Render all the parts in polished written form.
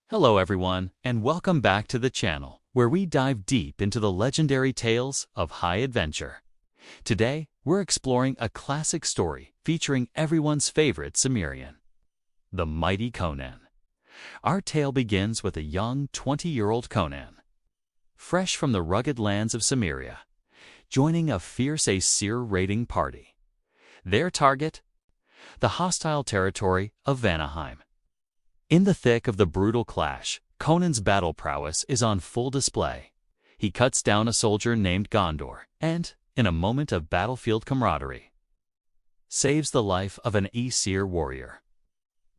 Hello everyone, and welcome back to the channel, where we dive deep into the legendary tales of high adventure. Today, we're exploring a classic story featuring everyone's favorite Cimmerian, the mighty Conan. Our tale begins with a young 20-year-old Conan, fresh from the rugged lands of Cimmeria, joining a fierce Aesir raiding party. Their target? The hostile territory of Vanaheim. In the thick of the brutal clash, Conan's battle prowess is on full display. He cuts down a soldier named Gondor and, in a moment of battlefield camaraderie, saves the life of an Aesir warrior.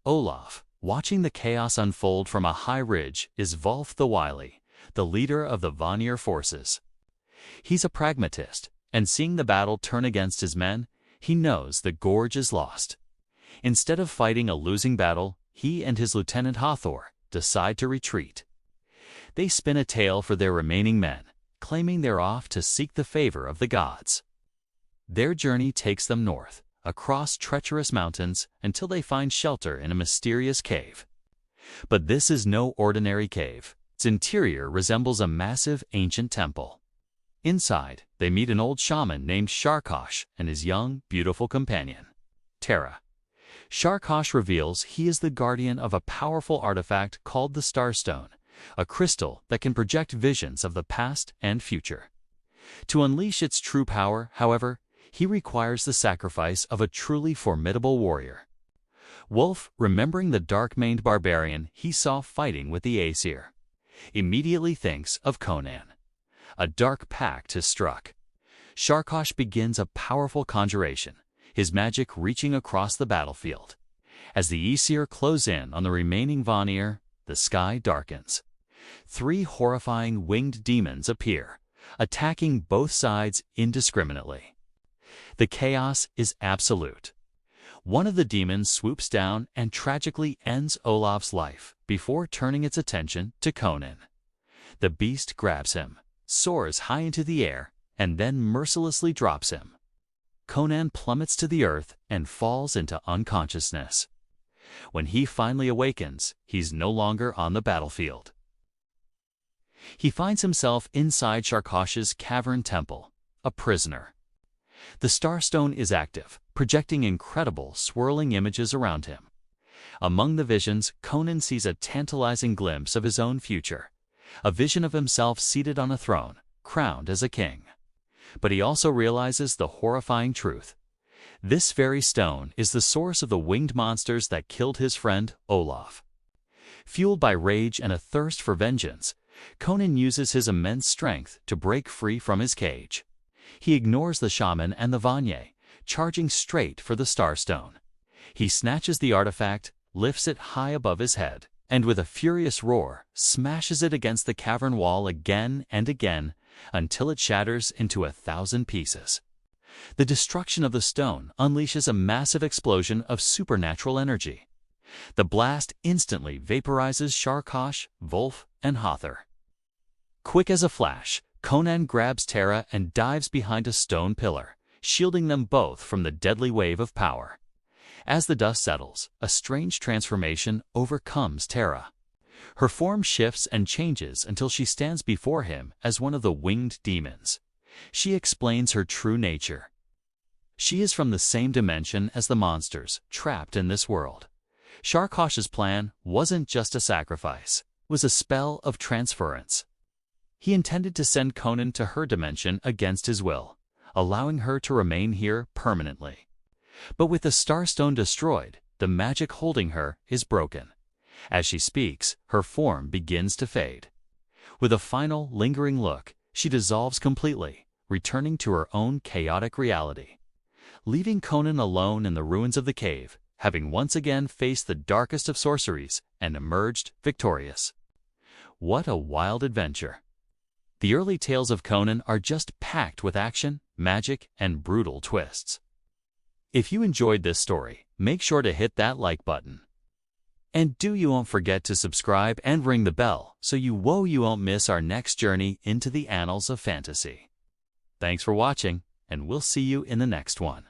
Olaf, watching the chaos unfold from a high ridge, is Volf the Wily, the leader of the Vanir forces. He's a pragmatist, and seeing the battle turn against his men, he knows the gorge is lost. Instead of fighting a losing battle, he and his lieutenant Hathor decide to retreat. They spin a tale for their remaining men, claiming they're off to seek the favor of the gods. Their journey takes them north, across treacherous mountains, until they find shelter in a mysterious cave. But this is no ordinary cave. Its interior resembles a massive ancient temple. Inside, they meet an old shaman named Sharkosh and his young, beautiful companion, Terra. Sharkosh reveals he is the guardian of a powerful artifact called the Starstone, a crystal that can project visions of the past and future. To unleash its true power, however, he requires the sacrifice of a truly formidable warrior. Wolf, remembering the dark-maned barbarian he saw fighting with the Aesir, immediately thinks of Conan. A dark pact has struck. Sharkosh begins a powerful conjuration, his magic reaching across the battlefield. As the Aesir close in on the remaining Vanir, the sky darkens. 3 horrifying winged demons appear, attacking both sides indiscriminately. The chaos is absolute. One of the demons swoops down and tragically ends Olaf's life before turning its attention to Conan. The beast grabs him, soars high into the air, and then mercilessly drops him. Conan plummets to the earth and falls into unconsciousness. When he finally awakens, he's no longer on the battlefield. He finds himself inside Sharkosh's cavern temple, a prisoner. The Starstone is active, projecting incredible, swirling images around him. Among the visions, Conan sees a tantalizing glimpse of his own future, a vision of himself seated on a throne, crowned as a king. But he also realizes the horrifying truth. This very stone is the source of the winged monsters that killed his friend Olaf. Fueled by rage and a thirst for vengeance, Conan uses his immense strength to break free from his cage. He ignores the shaman and the Vanir, charging straight for the Starstone. He snatches the artifact, lifts it high above his head, and with a furious roar, smashes it against the cavern wall again and again, until it shatters into 1,000 pieces. The destruction of the stone unleashes a massive explosion of supernatural energy. The blast instantly vaporizes Sharkosh, Volf, and Hathor. Quick as a flash, Conan grabs Terra and dives behind a stone pillar, shielding them both from the deadly wave of power. As the dust settles, a strange transformation overcomes Terra. Her form shifts and changes until she stands before him as one of the winged demons. She explains her true nature. She is from the same dimension as the monsters trapped in this world. Sharkosh's plan wasn't just a sacrifice, it was a spell of transference. He intended to send Conan to her dimension against his will, allowing her to remain here permanently. But with the Starstone destroyed, the magic holding her is broken. As she speaks, her form begins to fade. With a final, lingering look, she dissolves completely, returning to her own chaotic reality. Leaving Conan alone in the ruins of the cave, having once again faced the darkest of sorceries and emerged victorious. What a wild adventure! The early tales of Conan are just packed with action, magic, and brutal twists. If you enjoyed this story, make sure to hit that like button. And you won't forget to subscribe and ring the bell so you won't miss our next journey into the annals of fantasy. Thanks for watching, and we'll see you in the next one.